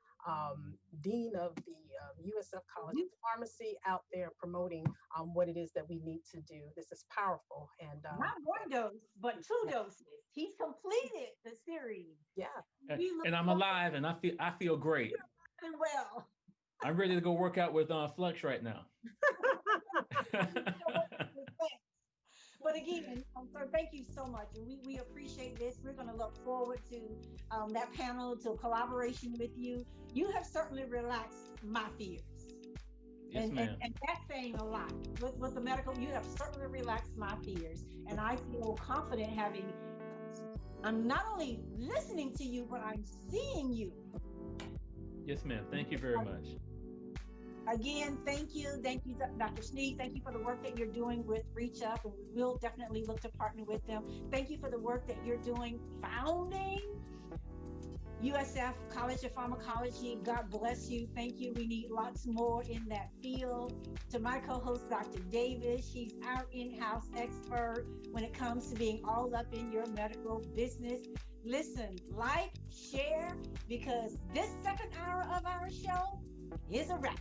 dean of the USF College of Pharmacy, out there promoting what it is that we need to do. This is powerful. And not 1 dose, but 2 doses. He's completed the series. Yeah. And I'm alive, and I feel great. Well, I'm ready to go work out with Flex right now. But again, sir, thank you so much. And we appreciate this. We're going to look forward to that panel, to collaboration with you. You have certainly relaxed my fears. Yes, ma'am. And that's saying a lot. With the medical, you have certainly relaxed my fears. And I feel confident having I'm not only listening to you, but I'm seeing you. Yes, ma'am. Thank you very much. Again, thank you. Thank you, Dr. Sneed. Thank you for the work that you're doing with Reach Up, and we will definitely look to partner with them. Thank you for the work that you're doing founding USF College of Pharmacology. God bless you. Thank you. We need lots more in that field. To my co-host, Dr. Davis, she's our in-house expert when it comes to being all up in your medical business. Listen, like, share, because this second hour of our show is a wrap.